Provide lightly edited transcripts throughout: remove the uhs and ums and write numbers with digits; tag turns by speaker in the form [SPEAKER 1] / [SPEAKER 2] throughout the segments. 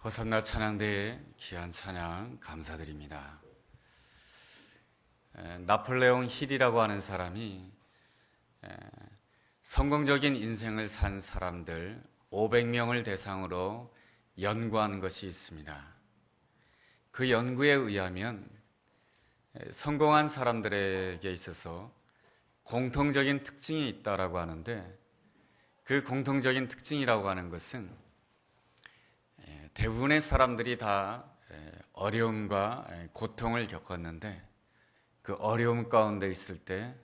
[SPEAKER 1] 호산나 찬양대의 귀한 찬양 감사드립니다. 나폴레옹 힐이라고 하는 사람이 성공적인 인생을 산 사람들 500명을 대상으로 연구한 것이 있습니다. 그 연구에 의하면 성공한 사람들에게 있어서 공통적인 특징이 있다라고 하는데, 그 공통적인 특징이라고 하는 것은 대부분의 사람들이 다 어려움과 고통을 겪었는데, 그 어려움 가운데 있을 때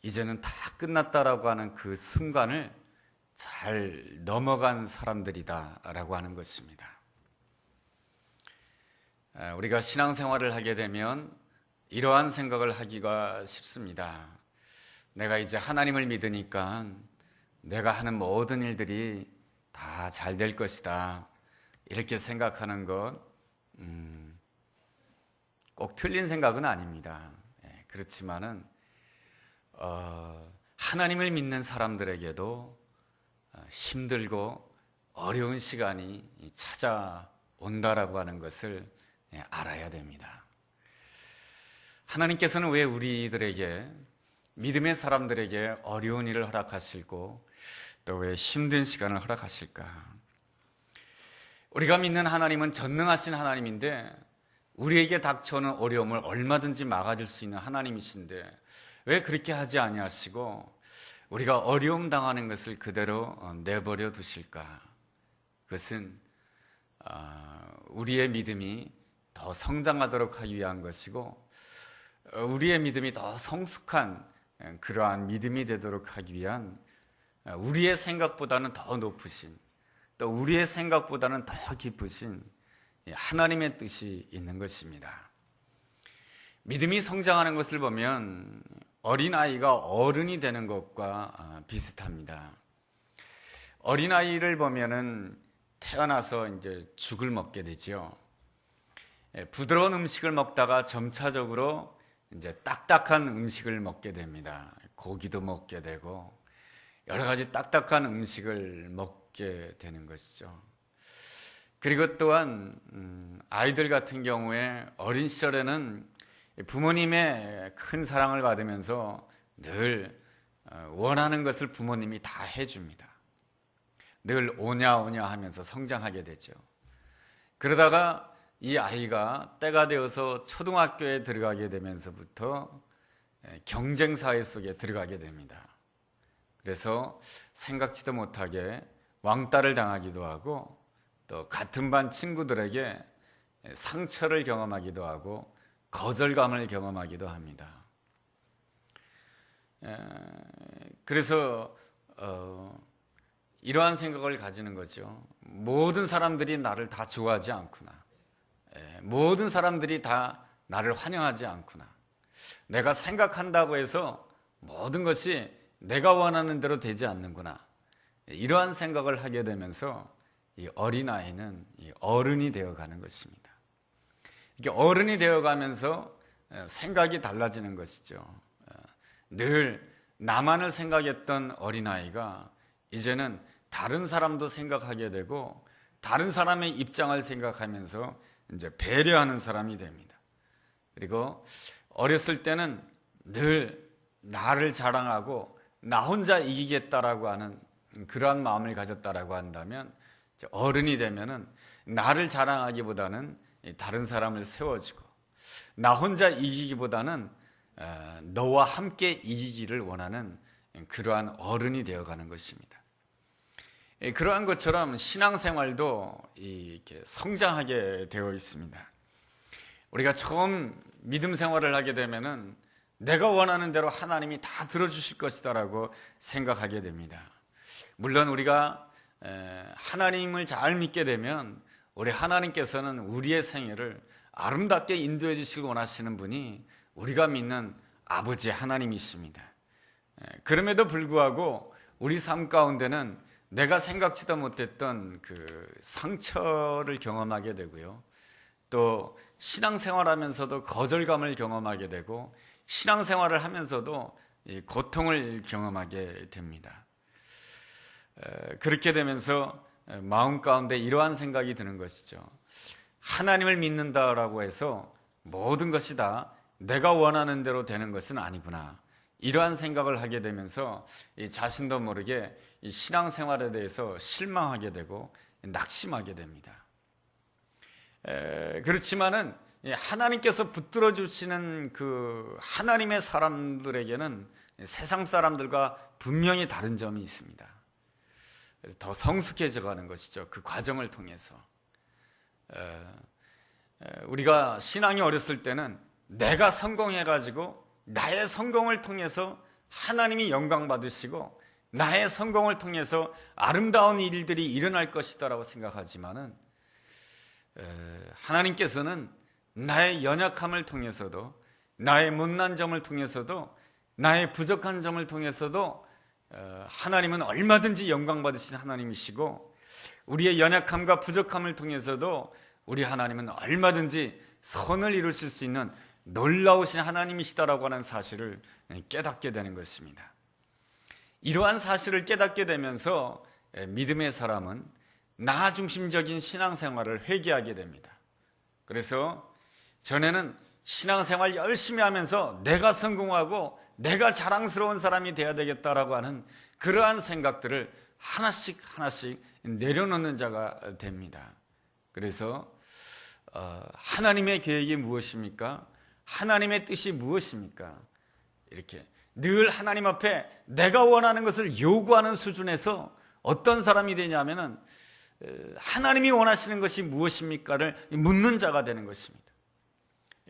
[SPEAKER 1] 이제는 다 끝났다라고 하는 그 순간을 잘 넘어간 사람들이다라고 하는 것입니다. 우리가 신앙생활을 하게 되면 이러한 생각을 하기가 쉽습니다. 내가 이제 하나님을 믿으니까 내가 하는 모든 일들이 다 잘 될 것이다, 이렇게 생각하는 것 꼭 틀린 생각은 아닙니다. 그렇지만은 하나님을 믿는 사람들에게도 힘들고 어려운 시간이 찾아온다라고 하는 것을 알아야 됩니다. 하나님께서는 왜 우리들에게, 믿음의 사람들에게 어려운 일을 허락하시고 또 왜 힘든 시간을 허락하실까? 우리가 믿는 하나님은 전능하신 하나님인데 우리에게 닥쳐오는 어려움을 얼마든지 막아줄 수 있는 하나님이신데 왜 그렇게 하지 아니하시고 우리가 어려움 당하는 것을 그대로 내버려 두실까? 그것은 우리의 믿음이 더 성장하도록 하기 위한 것이고, 우리의 믿음이 더 성숙한 그러한 믿음이 되도록 하기 위한, 우리의 생각보다는 더 높으신, 또 우리의 생각보다는 더 깊으신 하나님의 뜻이 있는 것입니다. 믿음이 성장하는 것을 보면 어린아이가 어른이 되는 것과 비슷합니다. 어린아이를 보면은 태어나서 이제 죽을 먹게 되죠. 부드러운 음식을 먹다가 점차적으로 이제 딱딱한 음식을 먹게 됩니다. 고기도 먹게 되고 여러 가지 딱딱한 음식을 먹게 되는 것이죠. 그리고 또한 아이들 같은 경우에 어린 시절에는 부모님의 큰 사랑을 받으면서 늘 원하는 것을 부모님이 다 해줍니다. 늘 오냐 오냐 하면서 성장하게 되죠. 그러다가 이 아이가 때가 되어서 초등학교에 들어가게 되면서부터 경쟁사회 속에 들어가게 됩니다. 그래서 생각지도 못하게 왕따를 당하기도 하고 또 같은 반 친구들에게 상처를 경험하기도 하고 거절감을 경험하기도 합니다. 그래서 이러한 생각을 가지는 거죠. 모든 사람들이 나를 다 좋아하지 않구나. 모든 사람들이 다 나를 환영하지 않구나. 내가 생각한다고 해서 모든 것이 내가 원하는 대로 되지 않는구나. 이러한 생각을 하게 되면서 이 어린아이는 어른이 되어가는 것입니다. 이게 어른이 되어가면서 생각이 달라지는 것이죠. 늘 나만을 생각했던 어린아이가 이제는 다른 사람도 생각하게 되고 다른 사람의 입장을 생각하면서 이제 배려하는 사람이 됩니다. 그리고 어렸을 때는 늘 나를 자랑하고 나 혼자 이기겠다라고 하는 그러한 마음을 가졌다라고 한다면, 어른이 되면은 나를 자랑하기보다는 다른 사람을 세워주고 나 혼자 이기기보다는 너와 함께 이기기를 원하는 그러한 어른이 되어가는 것입니다. 그러한 것처럼 신앙생활도 이렇게 성장하게 되어 있습니다. 우리가 처음 믿음 생활을 하게 되면은 내가 원하는 대로 하나님이 다 들어주실 것이다라고 생각하게 됩니다. 물론 우리가 하나님을 잘 믿게 되면 우리 하나님께서는 우리의 생애를 아름답게 인도해 주시길 원하시는 분이 우리가 믿는 아버지 하나님이십니다. 그럼에도 불구하고 우리 삶 가운데는 내가 생각지도 못했던 그 상처를 경험하게 되고요. 또 신앙생활하면서도 거절감을 경험하게 되고 신앙생활을 하면서도 고통을 경험하게 됩니다. 그렇게 되면서 마음 가운데 이러한 생각이 드는 것이죠. 하나님을 믿는다라고 해서 모든 것이 다 내가 원하는 대로 되는 것은 아니구나, 이러한 생각을 하게 되면서 자신도 모르게 이 신앙생활에 대해서 실망하게 되고 낙심하게 됩니다. 그렇지만은 하나님께서 붙들어 주시는 그 하나님의 사람들에게는 세상 사람들과 분명히 다른 점이 있습니다. 더 성숙해져 가는 것이죠. 그 과정을 통해서. 우리가 신앙이 어렸을 때는 내가 성공해가지고 나의 성공을 통해서 하나님이 영광 받으시고 나의 성공을 통해서 아름다운 일들이 일어날 것이다라고 생각하지만은 하나님께서는 나의 연약함을 통해서도, 나의 못난 점을 통해서도, 나의 부족한 점을 통해서도 하나님은 얼마든지 영광 받으신 하나님이시고, 우리의 연약함과 부족함을 통해서도 우리 하나님은 얼마든지 선을 이루실 수 있는 놀라우신 하나님이시다라고 하는 사실을 깨닫게 되는 것입니다. 이러한 사실을 깨닫게 되면서 믿음의 사람은 나 중심적인 신앙생활을 회개하게 됩니다. 그래서 전에는 신앙생활 열심히 하면서 내가 성공하고 내가 자랑스러운 사람이 되어야 되겠다라고 하는 그러한 생각들을 하나씩 내려놓는 자가 됩니다. 그래서 하나님의 계획이 무엇입니까? 하나님의 뜻이 무엇입니까? 이렇게 늘 하나님 앞에 내가 원하는 것을 요구하는 수준에서 어떤 사람이 되냐면은 하나님이 원하시는 것이 무엇입니까를 묻는 자가 되는 것입니다.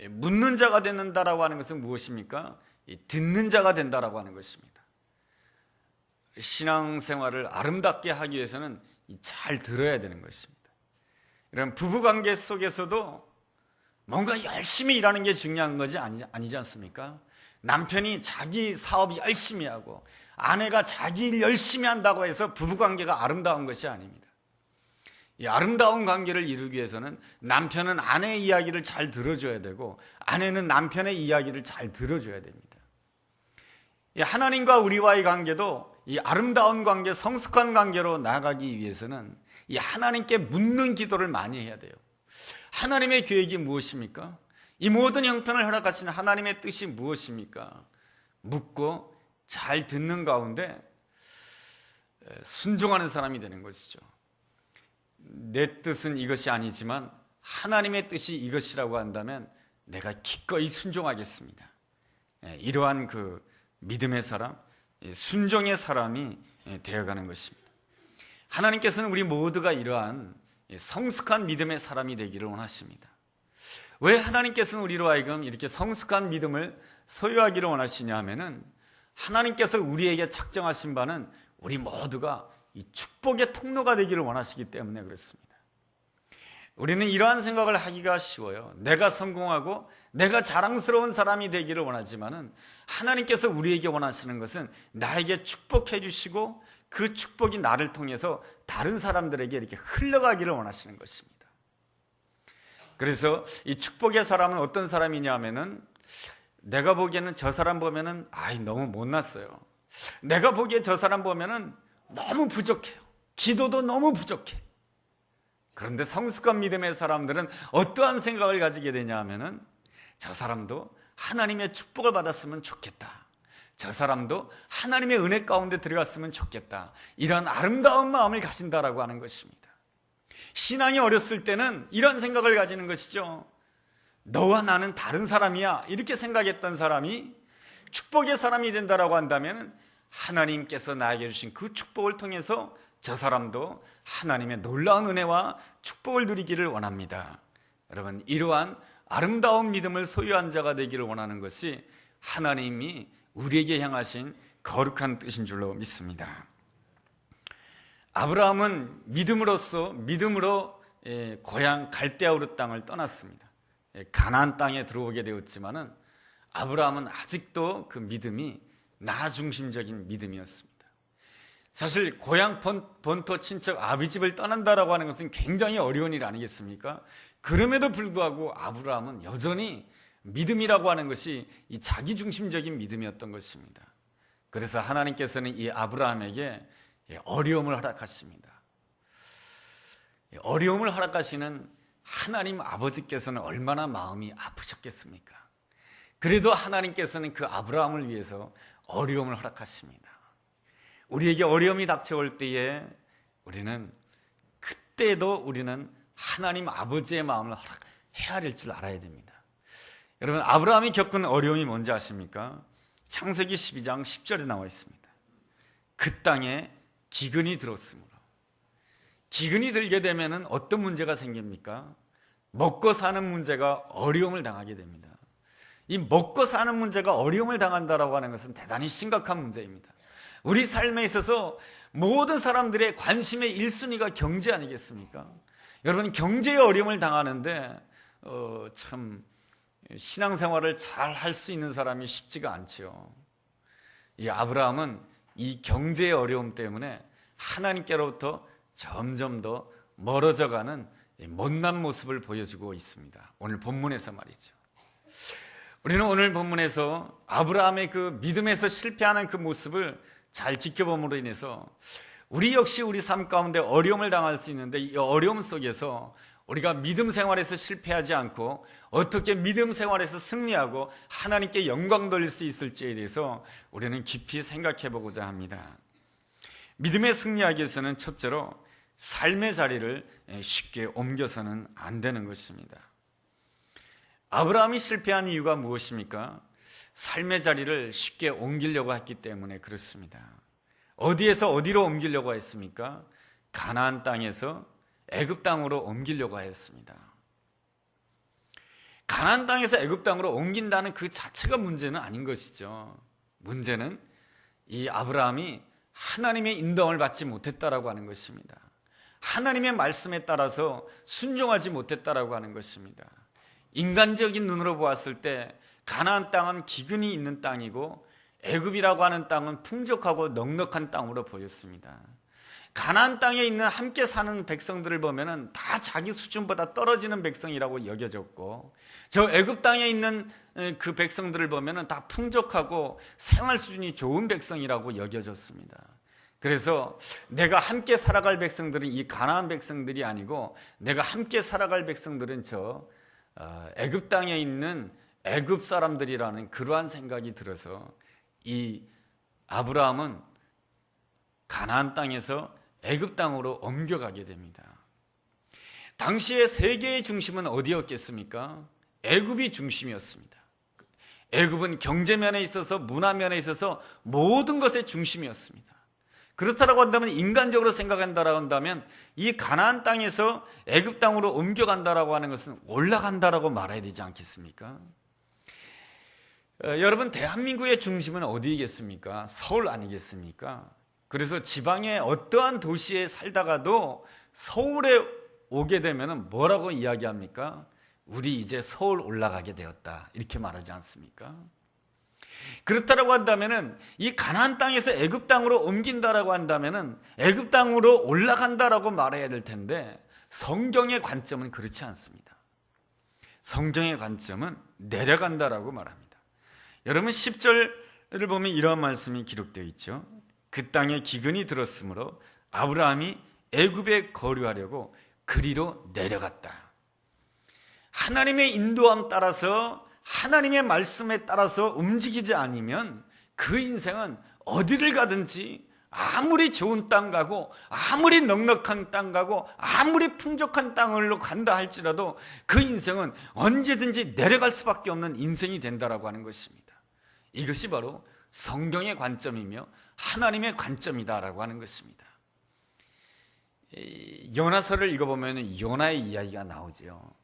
[SPEAKER 1] 묻는 자가 된다라고 하는 것은 무엇입니까? 듣는 자가 된다라고 하는 것입니다. 신앙생활을 아름답게 하기 위해서는 잘 들어야 되는 것입니다. 이런 부부관계 속에서도 뭔가 열심히 일하는 게 중요한 것이 아니지 않습니까? 남편이 자기 사업 열심히 하고 아내가 자기 일 열심히 한다고 해서 부부관계가 아름다운 것이 아닙니다. 이 아름다운 관계를 이루기 위해서는 남편은 아내의 이야기를 잘 들어줘야 되고 아내는 남편의 이야기를 잘 들어줘야 됩니다. 하나님과 우리와의 관계도 이 아름다운 관계, 성숙한 관계로 나아가기 위해서는 이 하나님께 묻는 기도를 많이 해야 돼요. 하나님의 계획이 무엇입니까? 이 모든 형편을 허락하신 하나님의 뜻이 무엇입니까? 묻고 잘 듣는 가운데 순종하는 사람이 되는 것이죠. 내 뜻은 이것이 아니지만 하나님의 뜻이 이것이라고 한다면 내가 기꺼이 순종하겠습니다. 이러한 그 믿음의 사람, 순종의 사람이 되어가는 것입니다. 하나님께서는 우리 모두가 이러한 성숙한 믿음의 사람이 되기를 원하십니다. 왜 하나님께서는 우리로 하여금 이렇게 성숙한 믿음을 소유하기를 원하시냐 하면은 하나님께서 우리에게 작정하신 바는 우리 모두가 이 축복의 통로가 되기를 원하시기 때문에 그렇습니다. 우리는 이러한 생각을 하기가 쉬워요. 내가 성공하고 내가 자랑스러운 사람이 되기를 원하지만은 하나님께서 우리에게 원하시는 것은 나에게 축복해 주시고 그 축복이 나를 통해서 다른 사람들에게 이렇게 흘러가기를 원하시는 것입니다. 그래서 이 축복의 사람은 어떤 사람이냐 하면은 내가 보기에는 저 사람 보면은 너무 못났어요. 내가 보기에 저 사람 보면은 너무 부족해요. 기도도 너무 부족해. 그런데 성숙한 믿음의 사람들은 어떠한 생각을 가지게 되냐 하면은 저 사람도 하나님의 축복을 받았으면 좋겠다. 저 사람도 하나님의 은혜 가운데 들어갔으면 좋겠다. 이런 아름다운 마음을 가진다라고 하는 것입니다. 신앙이 어렸을 때는 이런 생각을 가지는 것이죠. 너와 나는 다른 사람이야. 이렇게 생각했던 사람이 축복의 사람이 된다라고 한다면 하나님께서 나에게 주신 그 축복을 통해서 저 사람도 하나님의 놀라운 은혜와 축복을 누리기를 원합니다. 여러분, 이러한 아름다운 믿음을 소유한 자가 되기를 원하는 것이 하나님이 우리에게 향하신 거룩한 뜻인 줄로 믿습니다. 아브라함은 믿음으로 고향 갈대아우르 땅을 떠났습니다. 가나안 땅에 들어오게 되었지만은 아브라함은 아직도 그 믿음이 나 중심적인 믿음이었습니다. 사실 고향 본토 친척 아비집을 떠난다라고 하는 것은 굉장히 어려운 일 아니겠습니까? 그럼에도 불구하고 아브라함은 여전히 믿음이라고 하는 것이 이 자기 중심적인 믿음이었던 것입니다. 그래서 하나님께서는 이 아브라함에게 어려움을 허락하십니다. 어려움을 허락하시는 하나님 아버지께서는 얼마나 마음이 아프셨겠습니까? 그래도 하나님께서는 그 아브라함을 위해서 어려움을 허락하십니다. 우리에게 어려움이 닥쳐올 때에 그때도 우리는 하나님 아버지의 마음을 헤아릴 줄 알아야 됩니다. 여러분, 아브라함이 겪은 어려움이 뭔지 아십니까? 창세기 12장 10절에 나와 있습니다. 그 땅에 기근이 들었으므로. 기근이 들게 되면 어떤 문제가 생깁니까? 먹고 사는 문제가 어려움을 당하게 됩니다. 이 먹고 사는 문제가 어려움을 당한다라고 하는 것은 대단히 심각한 문제입니다. 우리 삶에 있어서 모든 사람들의 관심의 1순위가 경제 아니겠습니까? 여러분, 경제의 어려움을 당하는데 참 신앙생활을 잘 할 수 있는 사람이 쉽지가 않죠. 이 아브라함은 이 경제의 어려움 때문에 하나님께로부터 점점 더 멀어져가는 못난 모습을 보여주고 있습니다. 오늘 본문에서 말이죠. 우리는 오늘 본문에서 아브라함의 그 믿음에서 실패하는 그 모습을 잘 지켜봄으로 인해서 우리 역시 우리 삶 가운데 어려움을 당할 수 있는데, 이 어려움 속에서 우리가 믿음 생활에서 실패하지 않고 어떻게 믿음 생활에서 승리하고 하나님께 영광 돌릴 수 있을지에 대해서 우리는 깊이 생각해 보고자 합니다. 믿음에 승리하기 위해서는 첫째로 삶의 자리를 쉽게 옮겨서는 안 되는 것입니다. 아브라함이 실패한 이유가 무엇입니까? 삶의 자리를 쉽게 옮기려고 했기 때문에 그렇습니다. 어디에서 어디로 옮기려고 했습니까? 가나안 땅에서 애굽 땅으로 옮기려고 했습니다. 가나안 땅에서 애굽 땅으로 옮긴다는 그 자체가 문제는 아닌 것이죠. 문제는 이 아브라함이 하나님의 인도함을 받지 못했다라고 하는 것입니다. 하나님의 말씀에 따라서 순종하지 못했다라고 하는 것입니다. 인간적인 눈으로 보았을 때 가나안 땅은 기근이 있는 땅이고 애굽이라고 하는 땅은 풍족하고 넉넉한 땅으로 보였습니다. 가나안 땅에 있는 함께 사는 백성들을 보면은 다 자기 수준보다 떨어지는 백성이라고 여겨졌고, 저 애굽 땅에 있는 그 백성들을 보면은 다 풍족하고 생활 수준이 좋은 백성이라고 여겨졌습니다. 그래서 내가 함께 살아갈 백성들은 이 가나안 백성들이 아니고, 내가 함께 살아갈 백성들은 저 애굽 땅에 있는 애굽 사람들이라는 그러한 생각이 들어서 이 아브라함은 가나안 땅에서 애굽 땅으로 옮겨가게 됩니다. 당시의 세계의 중심은 어디였겠습니까? 애굽이 중심이었습니다. 애굽은 경제면에 있어서 문화면에 있어서 모든 것의 중심이었습니다. 그렇다고 한다면, 인간적으로 생각한다라고 한다면 이 가나안 땅에서 애굽 땅으로 옮겨간다라고 하는 것은 올라간다라고 말해야 되지 않겠습니까? 여러분, 대한민국의 중심은 어디겠습니까? 서울 아니겠습니까? 그래서 지방의 어떠한 도시에 살다가도 서울에 오게 되면 뭐라고 이야기합니까? 우리 이제 서울 올라가게 되었다, 이렇게 말하지 않습니까? 그렇다고 한다면은 이 가나안 땅에서 애굽 땅으로 옮긴다라고 한다면은 애굽 땅으로 올라간다라고 말해야 될 텐데, 성경의 관점은 그렇지 않습니다. 성경의 관점은 내려간다라고 말합니다. 여러분, 10절을 보면 이러한 말씀이 기록되어 있죠. 그 땅에 기근이 들었으므로 아브라함이 애굽에 거류하려고 그리로 내려갔다. 하나님의 인도함 따라서, 하나님의 말씀에 따라서 움직이지 않으면 그 인생은 어디를 가든지, 아무리 좋은 땅 가고 아무리 넉넉한 땅 가고 아무리 풍족한 땅으로 간다 할지라도 그 인생은 언제든지 내려갈 수밖에 없는 인생이 된다라고 하는 것입니다. 이것이 바로 성경의 관점이며 하나님의 관점이다라고 하는 것입니다. 요나서를 읽어보면 요나의 이야기가 나오죠.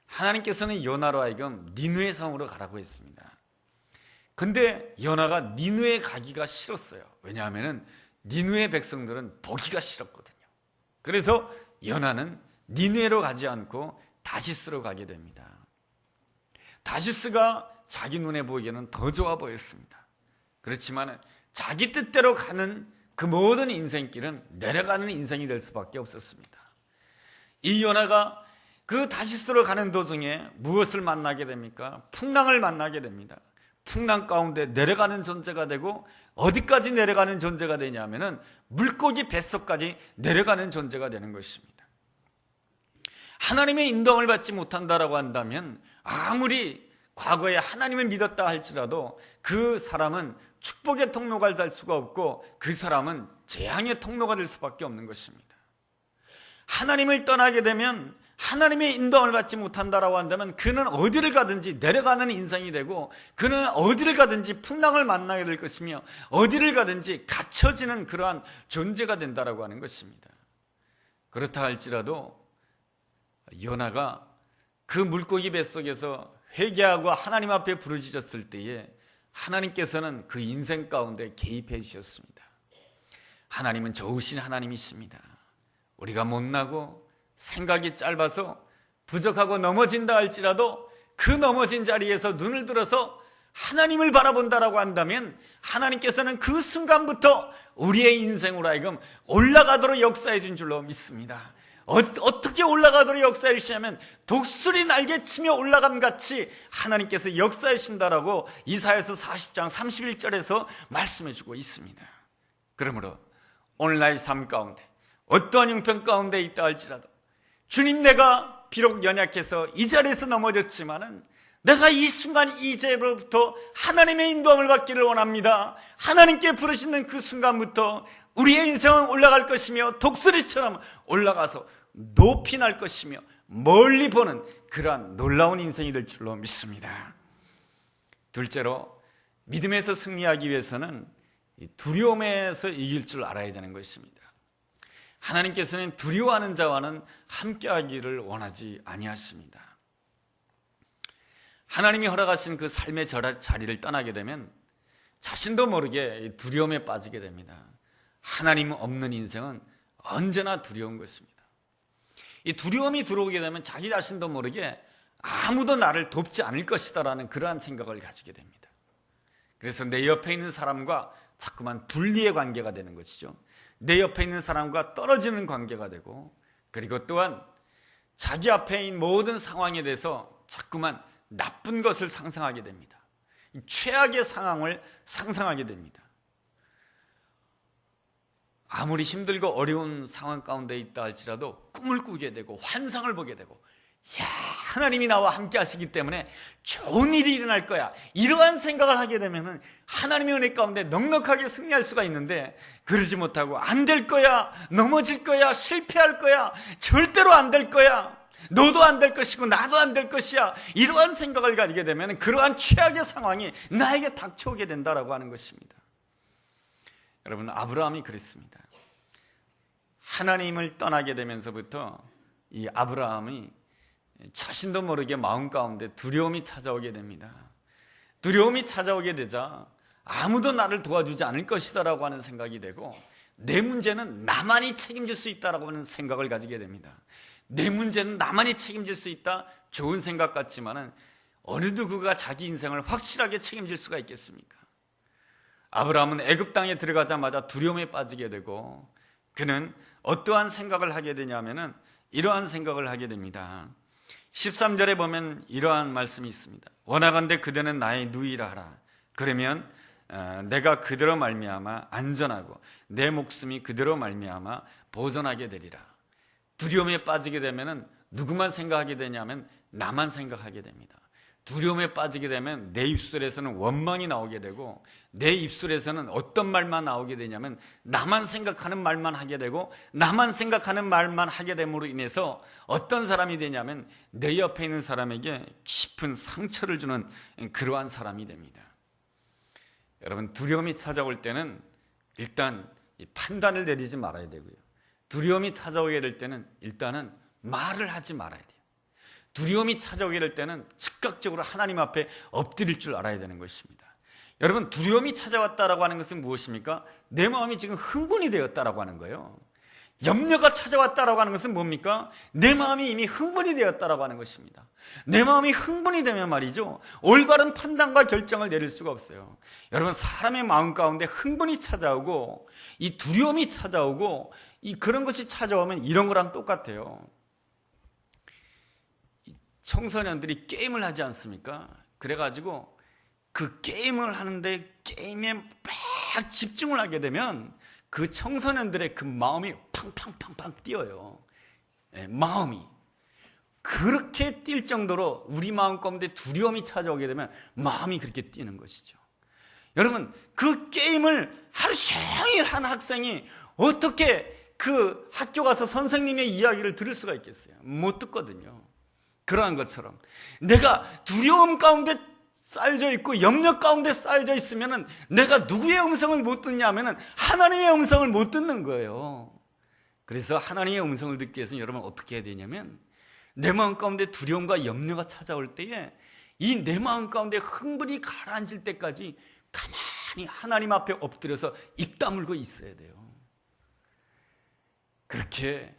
[SPEAKER 1] 하나님께서는 요나로 하여금 니느웨 성으로 가라고 했습니다. 근데 요나가 니느웨 가기가 싫었어요. 왜냐하면 니느웨 백성들은 보기가 싫었거든요. 그래서 요나는 니느웨로 가지 않고 다시스로 가게 됩니다. 다시스가 자기 눈에 보기에는 더 좋아 보였습니다. 그렇지만 자기 뜻대로 가는 그 모든 인생길은 내려가는 인생이 될 수밖에 없었습니다. 이 요나가 그 다시스로 가는 도중에 무엇을 만나게 됩니까? 풍랑을 만나게 됩니다. 풍랑 가운데 내려가는 존재가 되고, 어디까지 내려가는 존재가 되냐면은 물고기 뱃속까지 내려가는 존재가 되는 것입니다. 하나님의 인도함을 받지 못한다라고 한다면 아무리 과거에 하나님을 믿었다 할지라도 그 사람은 축복의 통로가 될 수가 없고 그 사람은 재앙의 통로가 될 수밖에 없는 것입니다. 하나님을 떠나게 되면, 하나님의 인도함을 받지 못한다라고 한다면 그는 어디를 가든지 내려가는 인생이 되고, 그는 어디를 가든지 풍랑을 만나게 될 것이며, 어디를 가든지 갇혀지는 그러한 존재가 된다라고 하는 것입니다. 그렇다 할지라도 요나가 그 물고기 뱃속에서 회개하고 하나님 앞에 부르짖었을 때에 하나님께서는 그 인생 가운데 개입해 주셨습니다. 하나님은 좋으신 하나님이십니다. 우리가 못나고 생각이 짧아서 부족하고 넘어진다 할지라도 그 넘어진 자리에서 눈을 들어서 하나님을 바라본다라고 한다면 하나님께서는 그 순간부터 우리의 인생으로 하여금 올라가도록 역사해 준 줄로 믿습니다. 어떻게 올라가도록 역사해 주시냐면 독수리 날개치며 올라감같이 하나님께서 역사해 주신다라고 이사야서 40장 31절에서 말씀해 주고 있습니다. 그러므로 오늘 나의 삶 가운데 어떠한 형편 가운데 있다 할지라도 주님, 내가 비록 연약해서 이 자리에서 넘어졌지만은 내가 이 순간 이제로부터 하나님의 인도함을 받기를 원합니다. 하나님께 부르시는 그 순간부터 우리의 인생은 올라갈 것이며 독수리처럼 올라가서 높이 날 것이며 멀리 보는 그러한 놀라운 인생이 될 줄로 믿습니다. 둘째로, 믿음에서 승리하기 위해서는 두려움에서 이길 줄 알아야 되는 것입니다. 하나님께서는 두려워하는 자와는 함께하기를 원하지 아니하십니다. 하나님이 허락하신 그 삶의 자리를 떠나게 되면 자신도 모르게 두려움에 빠지게 됩니다. 하나님 없는 인생은 언제나 두려운 것입니다. 이 두려움이 들어오게 되면 자기 자신도 모르게 아무도 나를 돕지 않을 것이다라는 그러한 생각을 가지게 됩니다. 그래서 내 옆에 있는 사람과 자꾸만 분리의 관계가 되는 것이죠. 내 옆에 있는 사람과 떨어지는 관계가 되고, 그리고 또한 자기 앞에 있는 모든 상황에 대해서 자꾸만 나쁜 것을 상상하게 됩니다. 최악의 상황을 상상하게 됩니다. 아무리 힘들고 어려운 상황 가운데 있다 할지라도 꿈을 꾸게 되고 환상을 보게 되고, 야, 하나님이 나와 함께 하시기 때문에 좋은 일이 일어날 거야, 이러한 생각을 하게 되면 하나님의 은혜 가운데 넉넉하게 승리할 수가 있는데, 그러지 못하고 안 될 거야, 넘어질 거야, 실패할 거야, 절대로 안 될 거야, 너도 안 될 것이고 나도 안 될 것이야, 이러한 생각을 가지게 되면 그러한 최악의 상황이 나에게 닥쳐오게 된다라고 하는 것입니다. 여러분, 아브라함이 그랬습니다. 하나님을 떠나게 되면서부터 이 아브라함이 자신도 모르게 마음 가운데 두려움이 찾아오게 됩니다. 두려움이 찾아오게 되자 아무도 나를 도와주지 않을 것이다라고 하는 생각이 되고, 내 문제는 나만이 책임질 수 있다라고 하는 생각을 가지게 됩니다. 내 문제는 나만이 책임질 수 있다, 좋은 생각 같지만은 어느 누구가 자기 인생을 확실하게 책임질 수가 있겠습니까? 아브라함은 애굽 땅에 들어가자마자 두려움에 빠지게 되고, 그는 어떠한 생각을 하게 되냐면은 이러한 생각을 하게 됩니다. 13절에 보면 이러한 말씀이 있습니다. 원하건대 그대는 나의 누이라 하라. 그러면 내가 그대로 말미암아 안전하고 내 목숨이 그대로 말미암아 보존하게 되리라. 두려움에 빠지게 되면은 누구만 생각하게 되냐면 나만 생각하게 됩니다. 두려움에 빠지게 되면 내 입술에서는 원망이 나오게 되고, 내 입술에서는 어떤 말만 나오게 되냐면 나만 생각하는 말만 하게 되고, 나만 생각하는 말만 하게 됨으로 인해서 어떤 사람이 되냐면 내 옆에 있는 사람에게 깊은 상처를 주는 그러한 사람이 됩니다. 여러분, 두려움이 찾아올 때는 일단 판단을 내리지 말아야 되고요, 두려움이 찾아오게 될 때는 일단은 말을 하지 말아야 돼요. 두려움이 찾아오게 될 때는 즉각적으로 하나님 앞에 엎드릴 줄 알아야 되는 것입니다. 여러분, 두려움이 찾아왔다라고 하는 것은 무엇입니까? 내 마음이 지금 흥분이 되었다라고 하는 거예요. 염려가 찾아왔다라고 하는 것은 뭡니까? 내 마음이 이미 흥분이 되었다라고 하는 것입니다. 내 마음이 흥분이 되면 말이죠, 올바른 판단과 결정을 내릴 수가 없어요. 여러분, 사람의 마음 가운데 흥분이 찾아오고 이 두려움이 찾아오고 그런 것이 찾아오면 이런 거랑 똑같아요. 청소년들이 게임을 하지 않습니까? 그래가지고 그 게임을 하는데 게임에 막 집중을 하게 되면 그 청소년들의 그 마음이 팡팡팡팡 뛰어요. 마음이. 그렇게 뛸 정도로 우리 마음 가운데 두려움이 찾아오게 되면 마음이 그렇게 뛰는 것이죠. 여러분, 그 게임을 하루 종일 한 학생이 어떻게 그 학교 가서 선생님의 이야기를 들을 수가 있겠어요? 못 듣거든요. 그러한 것처럼 내가 두려움 가운데 쌓여져 있고 염려 가운데 쌓여져 있으면 내가 누구의 음성을 못 듣냐 하면 하나님의 음성을 못 듣는 거예요. 그래서 하나님의 음성을 듣기 위해서는 여러분 어떻게 해야 되냐면, 내 마음 가운데 두려움과 염려가 찾아올 때에 이 내 마음 가운데 흥분이 가라앉을 때까지 가만히 하나님 앞에 엎드려서 입 다물고 있어야 돼요. 그렇게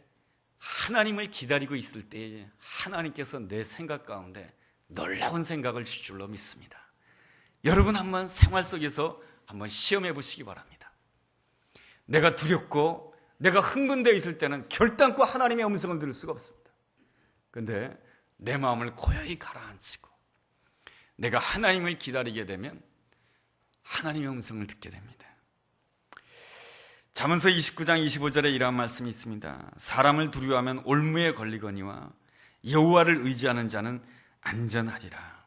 [SPEAKER 1] 하나님을 기다리고 있을 때에 하나님께서 내 생각 가운데 놀라운 생각을 주실 줄로 믿습니다. 여러분 한번 생활 속에서 한번 시험해 보시기 바랍니다. 내가 두렵고 내가 흥분되어 있을 때는 결단코 하나님의 음성을 들을 수가 없습니다. 그런데 내 마음을 고요히 가라앉히고 내가 하나님을 기다리게 되면 하나님의 음성을 듣게 됩니다. 잠언서 29장 25절에 이러한 말씀이 있습니다. 사람을 두려워하면 올무에 걸리거니와 여호와를 의지하는 자는 안전하리라.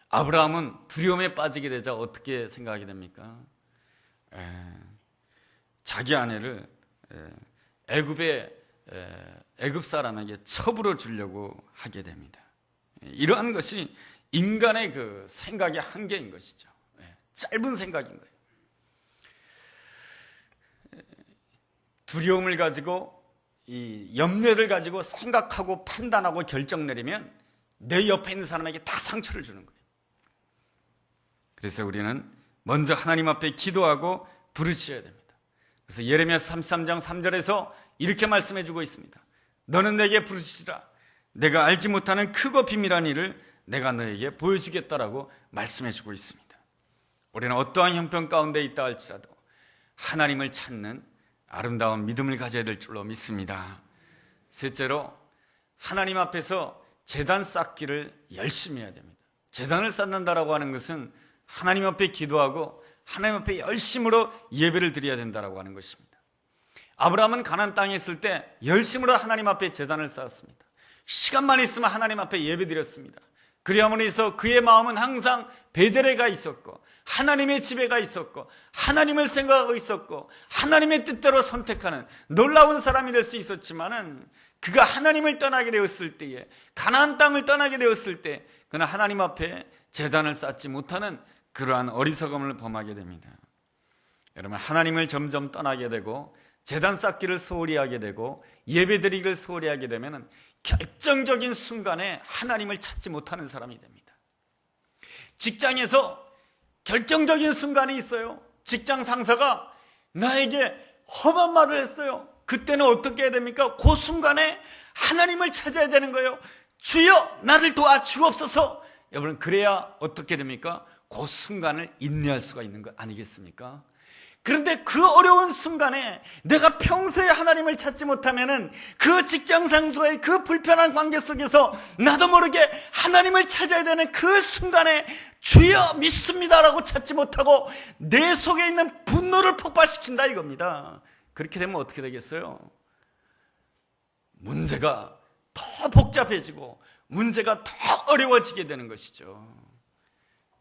[SPEAKER 1] 아브라함은 두려움에 빠지게 되자 어떻게 생각하게 됩니까? 자기 아내를 애굽 사람에게 첩으로 주려고 하게 됩니다. 이러한 것이 인간의 그 생각의 한계인 것이죠. 짧은 생각인 거예요. 두려움을 가지고 이 염려를 가지고 생각하고 판단하고 결정 내리면 내 옆에 있는 사람에게 다 상처를 주는 거예요. 그래서 우리는 먼저 하나님 앞에 기도하고 부르짖어야 됩니다. 그래서 예레미야 33장 3절에서 이렇게 말씀해 주고 있습니다. 너는 내게 부르짖으라. 내가 알지 못하는 크고 비밀한 일을 내가 너에게 보여주겠다라고 말씀해 주고 있습니다. 우리는 어떠한 형편 가운데 있다 할지라도 하나님을 찾는 아름다운 믿음을 가져야 될 줄로 믿습니다. 셋째로, 하나님 앞에서 제단 쌓기를 열심히 해야 됩니다. 제단을 쌓는다라고 하는 것은 하나님 앞에 기도하고 하나님 앞에 열심으로 예배를 드려야 된다라고 하는 것입니다. 아브라함은 가나안 땅에 있을 때 열심으로 하나님 앞에 제단을 쌓았습니다. 시간만 있으면 하나님 앞에 예배 드렸습니다. 그리함으로 해서 그의 마음은 항상 베델에 가 있었고 하나님의 집에 가 있었고 하나님을 생각하고 있었고 하나님의 뜻대로 선택하는 놀라운 사람이 될 수 있었지만은, 그가 하나님을 떠나게 되었을 때에, 가나안 땅을 떠나게 되었을 때 그는 하나님 앞에 제단을 쌓지 못하는 그러한 어리석음을 범하게 됩니다. 여러분, 하나님을 점점 떠나게 되고 제단 쌓기를 소홀히 하게 되고 예배드리기를 소홀히 하게 되면 결정적인 순간에 하나님을 찾지 못하는 사람이 됩니다. 직장에서 결정적인 순간이 있어요. 직장 상사가 나에게 험한 말을 했어요. 그때는 어떻게 해야 됩니까? 그 순간에 하나님을 찾아야 되는 거예요. 주여 나를 도와주옵소서. 여러분, 그래야 어떻게 됩니까? 그 순간을 인내할 수가 있는 것 아니겠습니까? 그런데 그 어려운 순간에 내가 평소에 하나님을 찾지 못하면은 그 직장 상사의 그 불편한 관계 속에서 나도 모르게 하나님을 찾아야 되는 그 순간에 주여 믿습니다라고 찾지 못하고 내 속에 있는 분노를 폭발시킨다 이겁니다. 그렇게 되면 어떻게 되겠어요? 문제가 더 복잡해지고 문제가 더 어려워지게 되는 것이죠.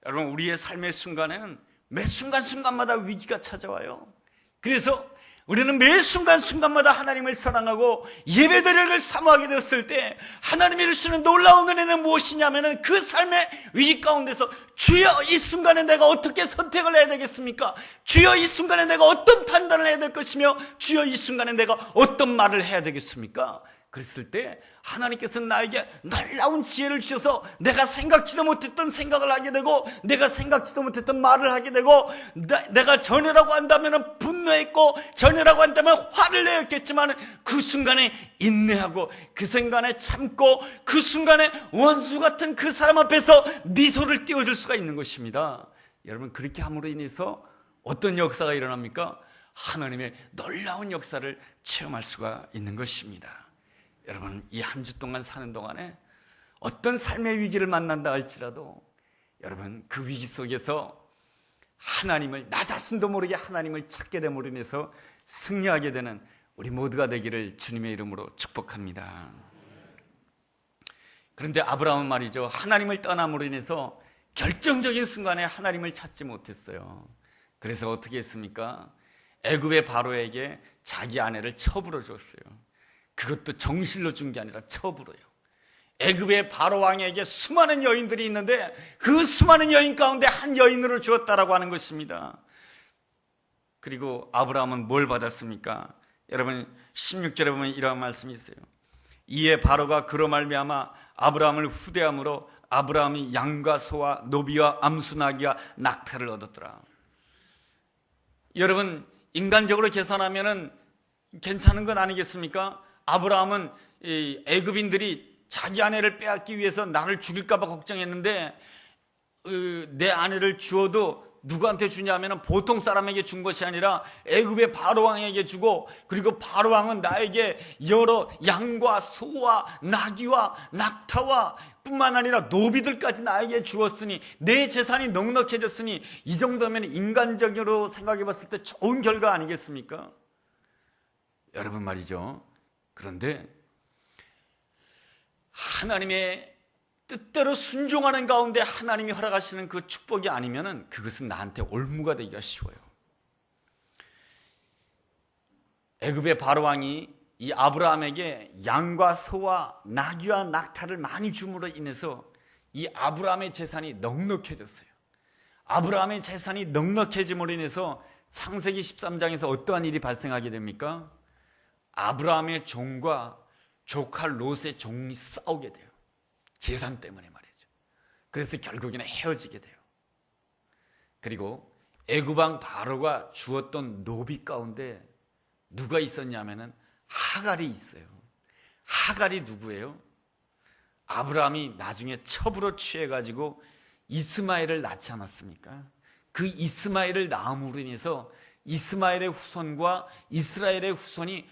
[SPEAKER 1] 여러분, 우리의 삶의 순간에는 매 순간순간마다 위기가 찾아와요. 그래서 우리는 매 순간순간마다 하나님을 사랑하고 예배드리기를 사모하게 되었을 때 하나님이 주시는 놀라운 은혜는 무엇이냐면, 그 삶의 위기 가운데서 주여 이 순간에 내가 어떻게 선택을 해야 되겠습니까? 주여 이 순간에 내가 어떤 판단을 해야 될 것이며 주여 이 순간에 내가 어떤 말을 해야 되겠습니까? 그랬을 때 하나님께서는 나에게 놀라운 지혜를 주셔서 내가 생각지도 못했던 생각을 하게 되고 내가 생각지도 못했던 말을 하게 되고, 내가 전이라고 한다면 분노했고 전이라고 한다면 화를 내었겠지만 그 순간에 인내하고 그 순간에 참고 그 순간에 원수 같은 그 사람 앞에서 미소를 띄워줄 수가 있는 것입니다. 여러분, 그렇게 함으로 인해서 어떤 역사가 일어납니까? 하나님의 놀라운 역사를 체험할 수가 있는 것입니다. 여러분, 이 한 주 동안 사는 동안에 어떤 삶의 위기를 만난다 할지라도 여러분, 그 위기 속에서 하나님을, 나 자신도 모르게 하나님을 찾게 됨으로 인해서 승리하게 되는 우리 모두가 되기를 주님의 이름으로 축복합니다. 그런데 아브라함은 말이죠, 하나님을 떠남으로 인해서 결정적인 순간에 하나님을 찾지 못했어요. 그래서 어떻게 했습니까? 애굽의 바로에게 자기 아내를 첩으로 줬어요. 그것도 정실로 준 게 아니라 첩으로요. 애굽의 바로 왕에게 수많은 여인들이 있는데 그 수많은 여인 가운데 한 여인으로 주었다라고 하는 것입니다. 그리고 아브라함은 뭘 받았습니까? 여러분 16절에 보면 이러한 말씀이 있어요. 이에 바로가 그로 말미암아 아브라함을 후대함으로 아브라함이 양과 소와 노비와 암수나기와 낙타를 얻었더라. 여러분 인간적으로 계산하면은 괜찮은 건 아니겠습니까? 아브라함은 애굽인들이 자기 아내를 빼앗기 위해서 나를 죽일까 봐 걱정했는데 내 아내를 주어도 누구한테 주냐면 보통 사람에게 준 것이 아니라 애굽의 바로왕에게 주고, 그리고 바로왕은 나에게 여러 양과 소와 나귀와 낙타와 뿐만 아니라 노비들까지 나에게 주었으니 내 재산이 넉넉해졌으니 이 정도면 인간적으로 생각해 봤을 때 좋은 결과 아니겠습니까? 여러분 말이죠. 그런데 하나님의 뜻대로 순종하는 가운데 하나님이 허락하시는 그 축복이 아니면은 그것은 나한테 올무가 되기가 쉬워요. 애굽의 바로왕이 이 아브라함에게 양과 소와 나귀와 낙타를 많이 줌으로 인해서 이 아브라함의 재산이 넉넉해졌어요. 아브라함의 재산이 넉넉해짐으로 인해서 창세기 13장에서 어떠한 일이 발생하게 됩니까? 아브라함의 종과 조카 롯의 종이 싸우게 돼요. 재산 때문에 말이죠. 그래서 결국에는 헤어지게 돼요. 그리고 애굽 왕 바로가 주었던 노비 가운데 누가 있었냐면은 하갈이 있어요. 하갈이 누구예요? 아브라함이 나중에 첩으로 취해가지고 이스마엘을 낳지 않았습니까? 그 이스마엘을 낳음으로 인해서 이스마엘의 후손과 이스라엘의 후손이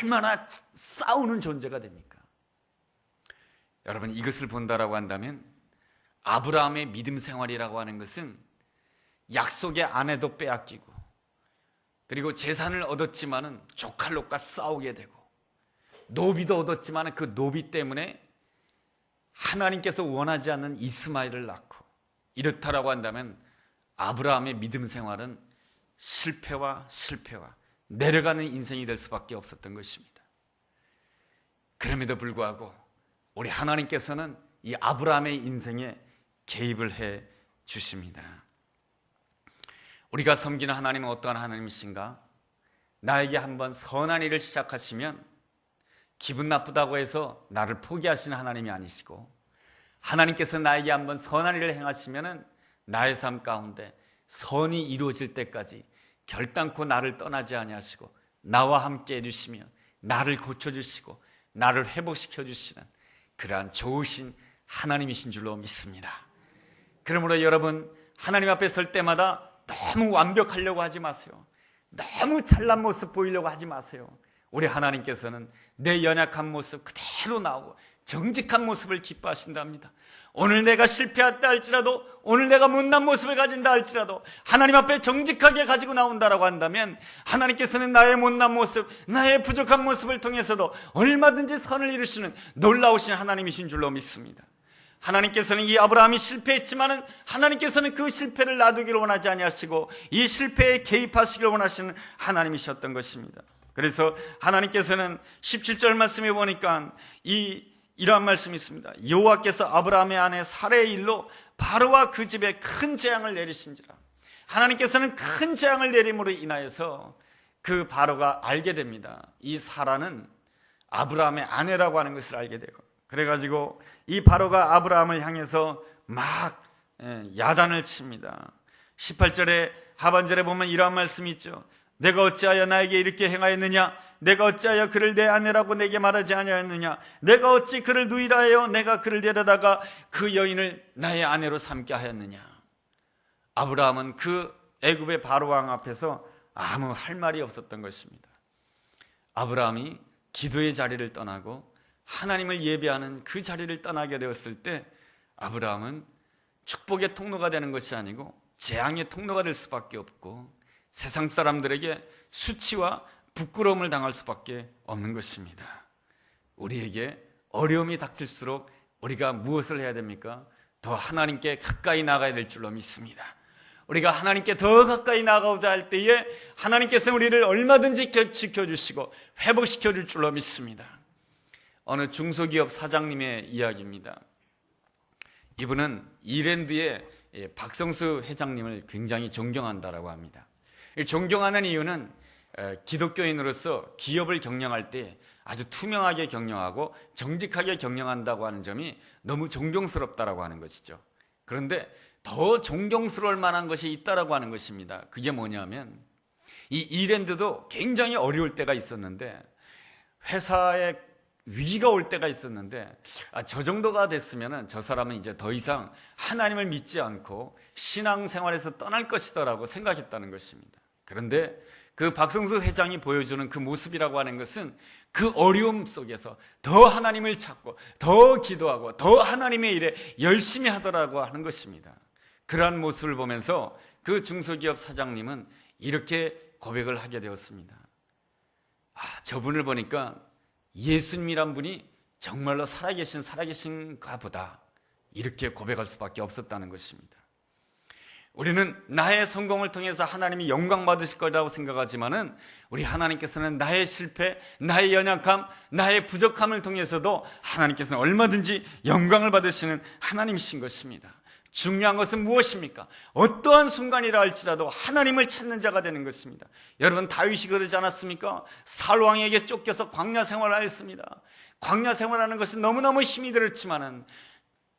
[SPEAKER 1] 얼마나 싸우는 존재가 됩니까? 여러분 이것을 본다라고 한다면 아브라함의 믿음 생활이라고 하는 것은 약속의 아내도 빼앗기고, 그리고 재산을 얻었지만은 조카 롯과 싸우게 되고, 노비도 얻었지만은 그 노비 때문에 하나님께서 원하지 않는 이스마엘을 낳고, 이렇다라고 한다면 아브라함의 믿음 생활은 실패와 내려가는 인생이 될 수밖에 없었던 것입니다. 그럼에도 불구하고 우리 하나님께서는 이 아브라함의 인생에 개입을 해 주십니다. 우리가 섬기는 하나님은 어떠한 하나님이신가? 나에게 한번 선한 일을 시작하시면 기분 나쁘다고 해서 나를 포기하시는 하나님이 아니시고, 하나님께서 나에게 한번 선한 일을 행하시면 나의 삶 가운데 선이 이루어질 때까지 결단코 나를 떠나지 아니하시고 나와 함께 해주시며 나를 고쳐주시고 나를 회복시켜 주시는 그러한 좋으신 하나님이신 줄로 믿습니다. 그러므로 여러분 하나님 앞에 설 때마다 너무 완벽하려고 하지 마세요. 너무 잘난 모습 보이려고 하지 마세요. 우리 하나님께서는 내 연약한 모습 그대로 나오고 정직한 모습을 기뻐하신답니다. 오늘 내가 실패했다 할지라도, 오늘 내가 못난 모습을 가진다 할지라도 하나님 앞에 정직하게 가지고 나온다라고 한다면 하나님께서는 나의 못난 모습, 나의 부족한 모습을 통해서도 얼마든지 선을 이루시는 놀라우신 하나님이신 줄로 믿습니다. 하나님께서는 이 아브라함이 실패했지만은 하나님께서는 그 실패를 놔두기를 원하지 아니하시고 이 실패에 개입하시기를 원하시는 하나님이셨던 것입니다. 그래서 하나님께서는 17절 말씀에 보니까 이러한 말씀이 있습니다. 여호와께서 아브라함의 아내 사레의 일로 바로와 그 집에 큰 재앙을 내리신지라. 하나님께서는 큰 재앙을 내림으로 인하여서 그 바로가 알게 됩니다. 이 사라는 아브라함의 아내라고 하는 것을 알게 돼요. 그래가지고 이 바로가 아브라함을 향해서 막 야단을 칩니다. 18절에 하반절에 보면 이러한 말씀이 있죠. 내가 어찌하여 나에게 이렇게 행하였느냐? 내가 어찌하여 그를 내 아내라고 내게 말하지 아니하였느냐? 내가 어찌 그를 누이라 하여 내가 그를 데려다가 그 여인을 나의 아내로 삼게 하였느냐? 아브라함은 그 애굽의 바로왕 앞에서 아무 할 말이 없었던 것입니다. 아브라함이 기도의 자리를 떠나고 하나님을 예배하는 그 자리를 떠나게 되었을 때 아브라함은 축복의 통로가 되는 것이 아니고 재앙의 통로가 될 수밖에 없고 세상 사람들에게 수치와 부끄러움을 당할 수밖에 없는 것입니다. 우리에게 어려움이 닥칠수록 우리가 무엇을 해야 됩니까? 더 하나님께 가까이 나가야 될 줄로 믿습니다. 우리가 하나님께 더 가까이 나가고자 할 때에 하나님께서 우리를 얼마든지 지켜주시고 회복시켜 줄 줄로 믿습니다. 어느 중소기업 사장님의 이야기입니다. 이분은 이랜드의 박성수 회장님을 굉장히 존경한다라고 합니다. 존경하는 이유는 기독교인으로서 기업을 경영할 때 아주 투명하게 경영하고 정직하게 경영한다고 하는 점이 너무 존경스럽다라고 하는 것이죠. 그런데 더 존경스러울 만한 것이 있다라고 하는 것입니다. 그게 뭐냐면 이 이랜드도 굉장히 어려울 때가 있었는데 회사에 위기가 올 때가 있었는데 저 정도가 됐으면 저 사람은 이제 더 이상 하나님을 믿지 않고 신앙생활에서 떠날 것이다라고 생각했다는 것입니다. 그런데 그 박성수 회장이 보여주는 그 모습이라고 하는 것은 그 어려움 속에서 더 하나님을 찾고 더 기도하고 더 하나님의 일에 열심히 하더라고 하는 것입니다. 그러한 모습을 보면서 그 중소기업 사장님은 이렇게 고백을 하게 되었습니다. 저분을 보니까 예수님이란 분이 정말로 살아계신가 보다, 이렇게 고백할 수밖에 없었다는 것입니다. 우리는 나의 성공을 통해서 하나님이 영광 받으실 거라고 생각하지만은 우리 하나님께서는 나의 실패, 나의 연약함, 나의 부족함을 통해서도 하나님께서는 얼마든지 영광을 받으시는 하나님이신 것입니다. 중요한 것은 무엇입니까? 어떠한 순간이라 할지라도 하나님을 찾는 자가 되는 것입니다. 여러분, 다윗이 그러지 않았습니까? 사울 왕에게 쫓겨서 광야 생활을 하였습니다. 광야 생활하는 것은 너무너무 힘이 들었지만은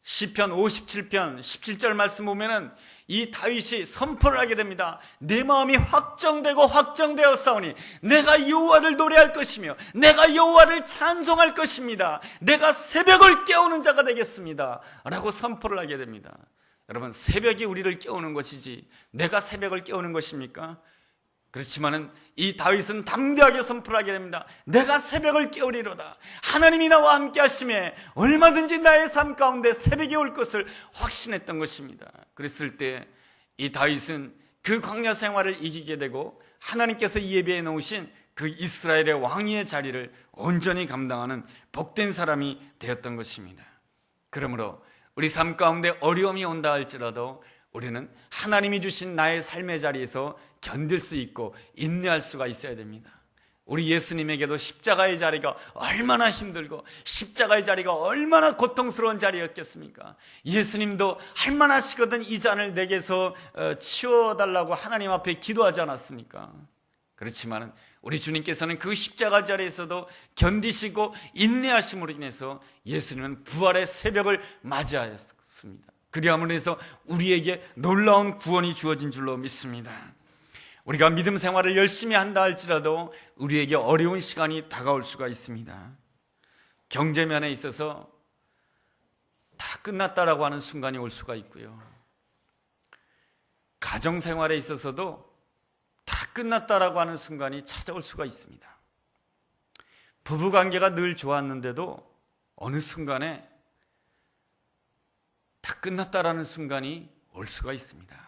[SPEAKER 1] 시편 57편 17절 말씀 보면은 이 다윗이 선포를 하게 됩니다. 내 마음이 확정되었사오니 내가 여호와를 노래할 것이며 내가 여호와를 찬송할 것입니다. 내가 새벽을 깨우는 자가 되겠습니다 라고 선포를 하게 됩니다. 여러분, 새벽이 우리를 깨우는 것이지 내가 새벽을 깨우는 것입니까? 그렇지만은 이 다윗은 담대하게 선포를 하게 됩니다. 내가 새벽을 깨우리로다. 하나님이 나와 함께 하심에 얼마든지 나의 삶 가운데 새벽이 올 것을 확신했던 것입니다. 그랬을 때 이 다윗은 그 광야 생활을 이기게 되고 하나님께서 예비해 놓으신 그 이스라엘의 왕위의 자리를 온전히 감당하는 복된 사람이 되었던 것입니다. 그러므로 우리 삶 가운데 어려움이 온다 할지라도 우리는 하나님이 주신 나의 삶의 자리에서 견딜 수 있고 인내할 수가 있어야 됩니다. 우리 예수님에게도 십자가의 자리가 얼마나 힘들고 십자가의 자리가 얼마나 고통스러운 자리였겠습니까? 예수님도 할 만하시거든 이 잔을 내게서 치워달라고 하나님 앞에 기도하지 않았습니까? 그렇지만 우리 주님께서는 그 십자가 자리에서도 견디시고 인내하심으로 인해서 예수님은 부활의 새벽을 맞이하였습니다. 그리함으로 해서 우리에게 놀라운 구원이 주어진 줄로 믿습니다. 우리가 믿음 생활을 열심히 한다 할지라도 우리에게 어려운 시간이 다가올 수가 있습니다. 경제면에 있어서 다 끝났다라고 하는 순간이 올 수가 있고요. 가정생활에 있어서도 다 끝났다라고 하는 순간이 찾아올 수가 있습니다. 부부관계가 늘 좋았는데도 어느 순간에 다 끝났다라는 순간이 올 수가 있습니다.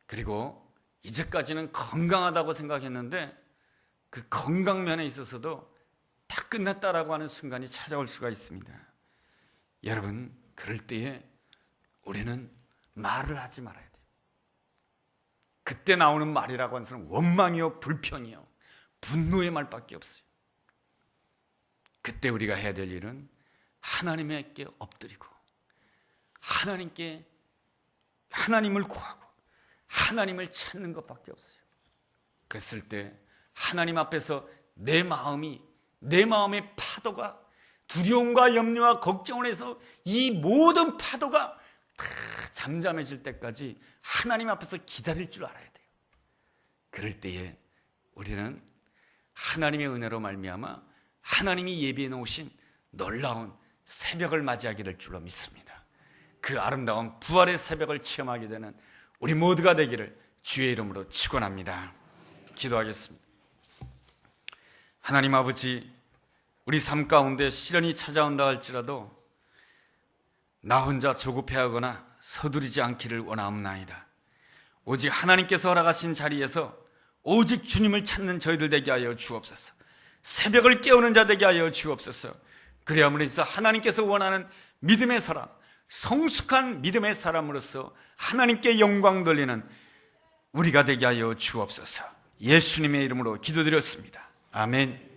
[SPEAKER 1] 그리고 이제까지는 건강하다고 생각했는데 그 건강면에 있어서도 다 끝났다라고 하는 순간이 찾아올 수가 있습니다. 여러분, 그럴 때에 우리는 말을 하지 말아야 돼요. 그때 나오는 말이라고 하는 것은 원망이요, 불평이요, 분노의 말밖에 없어요. 그때 우리가 해야 될 일은 하나님께 엎드리고 하나님을 구하고 하나님을 찾는 것밖에 없어요. 그랬을 때 하나님 앞에서 내 마음의 파도가 두려움과 염려와 걱정을 해서 이 모든 파도가 다 잠잠해질 때까지 하나님 앞에서 기다릴 줄 알아야 돼요. 그럴 때에 우리는 하나님의 은혜로 말미암아 하나님이 예비해 놓으신 놀라운 새벽을 맞이하게 될 줄로 믿습니다. 그 아름다운 부활의 새벽을 체험하게 되는 우리 모두가 되기를 주의 이름으로 축원합니다. 기도하겠습니다. 하나님 아버지, 우리 삶 가운데 시련이 찾아온다 할지라도 나 혼자 조급해하거나 서두르지 않기를 원하옵나이다. 오직 하나님께서 허락하신 자리에서 오직 주님을 찾는 저희들 되게 하여 주옵소서. 새벽을 깨우는 자 되게 하여 주옵소서. 그래야말로 진짜 하나님께서 원하는 믿음의 사람, 성숙한 믿음의 사람으로서 하나님께 영광 돌리는 우리가 되게 하여 주옵소서. 예수님의 이름으로 기도드렸습니다. 아멘.